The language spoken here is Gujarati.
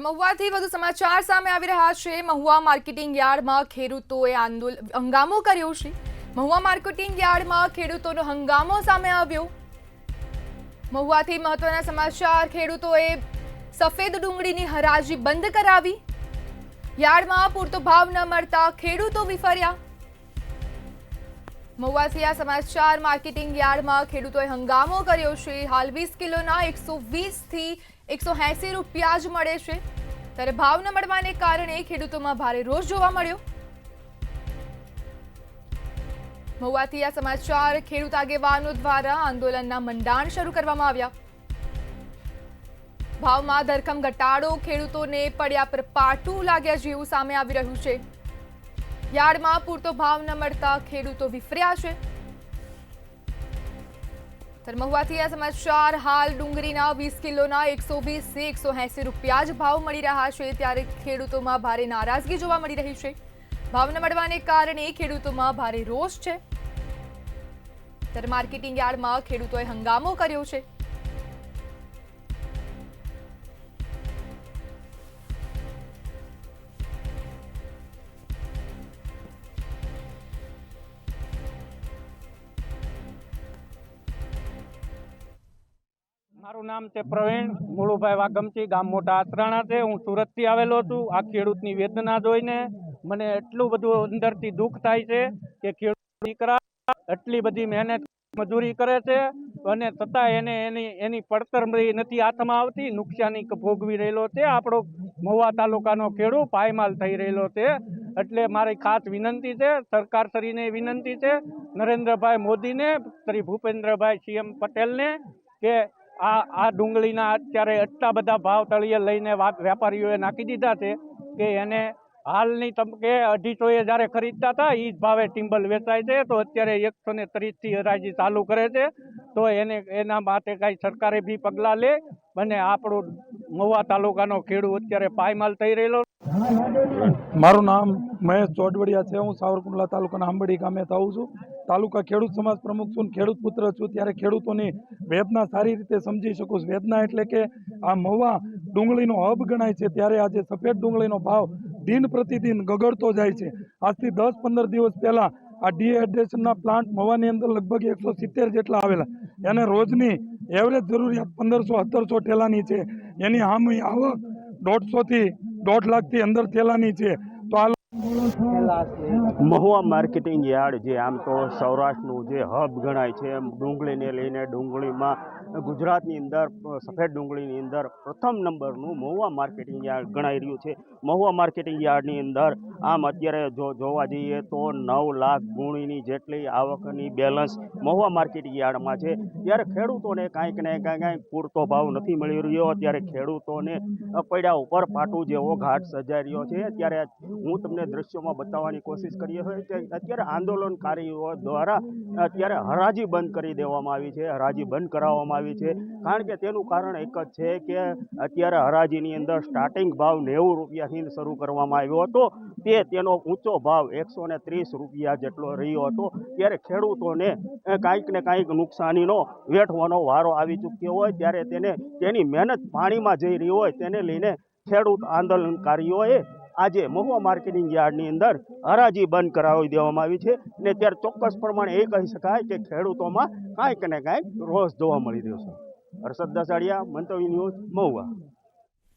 મહુવાથી વધુ સમાચાર સામે આવી રહ્યા છે। મહુવા માર્કેટિંગ યાર્ડમાં ખેડૂતોએ હંગામો કર્યો છે। મહુવા માર્કેટિંગ યાર્ડમાં ખેડૂતોનો હંગામો સામે આવ્યો। મહુવાથી મહત્વના સમાચાર। ખેડૂતોએ સફેદ ડુંગળીની હરાજી બંધ કરાવી। યાર્ડમાં પૂરતો ભાવ ન મળતા ખેડૂતો વિફર્યા। મહુવાથી આ સમાચાર। માર્કેટિંગ યાર્ડમાં ખેડૂતોએ હંગામો કર્યો છે। હાલ 20 કિલોના 120 થી 180 રૂપિયા જ મળે છે, ત્યારે ભાવ ન મળવાને કારણે ખેડૂતોમાં ભારે રોષ જોવા મળ્યો। મહુવાથી આ સમાચાર। ખેડૂત આગેવાનો દ્વારા આંદોલનના મંડાણ શરૂ કરવામાં આવ્યા। ભાવમાં ધરખમ ઘટાડો ખેડૂતોને પડ્યા પર પાટું લાગ્યા જેવું સામે આવી રહ્યું છે। યાર્ડમાં પૂરતો ભાવ ન મળતા ખેડૂતો વિફર્યા છે। મહુવાથી આ સમાચાર। હાલ ડુંગળીના 20 કિલોના 120 થી 180 રૂપિયા જ ભાવ મળી રહ્યા છે, ત્યારે ખેડૂતોમાં ભારે નારાજગી જોવા મળી રહી છે। ભાવ ન મળવાને કારણે ખેડૂતોમાં ભારે રોષ છે, ત્યારે માર્કેટિંગ યાર્ડમાં ખેડૂતોએ હંગામો કર્યો છે। મારું નામ છે પ્રવીણ મુળુભાઈ વાગમચી, ગામ મોટા આસરાણા છે। હું સુરતથી આવેલો છું। આ ખેડૂતની વેદના જોઈને મને એટલું બધું અંદરથી દુઃખ થાય છે કે ખેડૂત દીકરા એટલી બધી મહેનત મજૂરી કરે છે અને છતાં એની પડતર નથી હાથમાં આવતી। નુકસાની ભોગવી રહેલો છે આપણો મહુવા તાલુકાનો ખેડૂત પાયમાલ થઈ રહેલો છે। એટલે મારી ખાસ વિનંતી છે, સરકારશ્રીને વિનંતી છે, નરેન્દ્રભાઈ મોદીને, શ્રી ભૂપેન્દ્રભાઈ સીએમ પટેલને, કે આ ડુંગળીના અત્યારે એટલા બધા ભાવ તળિયે લઈને વેપારીઓએ નાખી દીધા છે કે એને હાલની તબકે 250 જ્યારે ખરીદતા હતા એ જ ભાવે ટિમ્બલ વેચાય છે, તો અત્યારે 130 થી હરાજી ચાલુ કરે છે। તો એના માટે કાંઈ સરકારે બી પગલાં લે અને આપણો મહુવા તાલુકાનો ખેડૂત અત્યારે પાયમાલ થઈ રહેલો। મારું નામ મહેશ ચોડવડિયા છે। હું સાવરકુંડલા તાલુકાના આંબડી ગામે આવું છું। તાલુકા ખેડૂત સમાજ પ્રમુખ છું, ખેડૂત પુત્ર છું, ત્યારે ખેડૂતોની વેદના સારી રીતે સમજી શકું છું। વેદના એટલે કે આ મહુવા ડુંગળીનો હબ ગણાય છે, ત્યારે આજે સફેદ ડુંગળીનો ભાવ દિન પ્રતિદિન ગગડતો જાય છે। આજથી 10-15 દિવસ પહેલા આ ડીહાઇડ્રેશનના પ્લાન્ટ મહુવાની અંદર લગભગ 170 જેટલા આવેલા, એને રોજની એવરેજ જરૂરિયાત 1500-1700 ઠેલાની છે। એની આમની આવક 150 થી 1.5 લાખથી અંદર ઠેલાની છે। તો આ મહુવા માર્કેટિંગ યાર્ડ જે આમ તો સૌરાષ્ટ્રનું જે હબ ગણાય છે, ડુંગળીને લઈને ડુંગળીમાં ગુજરાતની અંદર સફેદ ડુંગળીની અંદર પ્રથમ નંબરનું મહુવા માર્કેટિંગ યાર્ડ ગણાઈ રહ્યું છે। મહુવા માર્કેટિંગ યાર્ડની અંદર આમ અત્યારે જોવા જઈએ તો 9 લાખ ગુણીની જેટલી આવકની બેલેન્સ મહુવા માર્કેટિંગ યાર્ડમાં છે, ત્યારે ખેડૂતોને કાંઈક ને કાંઈક પૂરતો ભાવ નથી મળી રહ્યો। ત્યારે ખેડૂતોને પૈડા ઉપર પાટું જેવો ઘાટ સર્જાઈ રહ્યો છે। ત્યારે હું તમને દ્રશ્યોમાં બતાવવાની કોશિશ કરી છે કે અત્યારે આંદોલનકારીઓ દ્વારા અત્યારે હરાજી બંધ કરી દેવામાં આવી છે, હરાજી બંધ કરાવવામાં આવી છે। કારણ કે તેનું કારણ એક જ છે કે અત્યારે હરાજીની અંદર સ્ટાર્ટિંગ ભાવ 90 રૂપિયાથી શરૂ કરવામાં આવ્યો હતો, તેનો ઊંચો ભાવ 130 રૂપિયા જેટલો રહ્યો હતો। ત્યારે ખેડૂતોને કાંઈક ને કાંઈક નુકસાનીનો વેઠવાનો વારો આવી ચૂક્યો હોય, ત્યારે તેની મહેનત પાણીમાં જઈ રહી હોય, તેને લઈને ખેડૂત આંદોલનકારીઓએ આજે મહુવા માર્કેટિંગ યાર્ડની અંદર હરાજી બંધ કરાવી દેવામાં આવી છે। ને ત્યારે ચોક્કસ પ્રમાણે એ કહી શકાય કે ખેડૂતોમાં કાંઈક ને કાંઈક રોષ જોવા મળી રહ્યો છે। હર્ષદ દસાડિયા, મંતવ્ય ન્યૂઝ, મહુવા।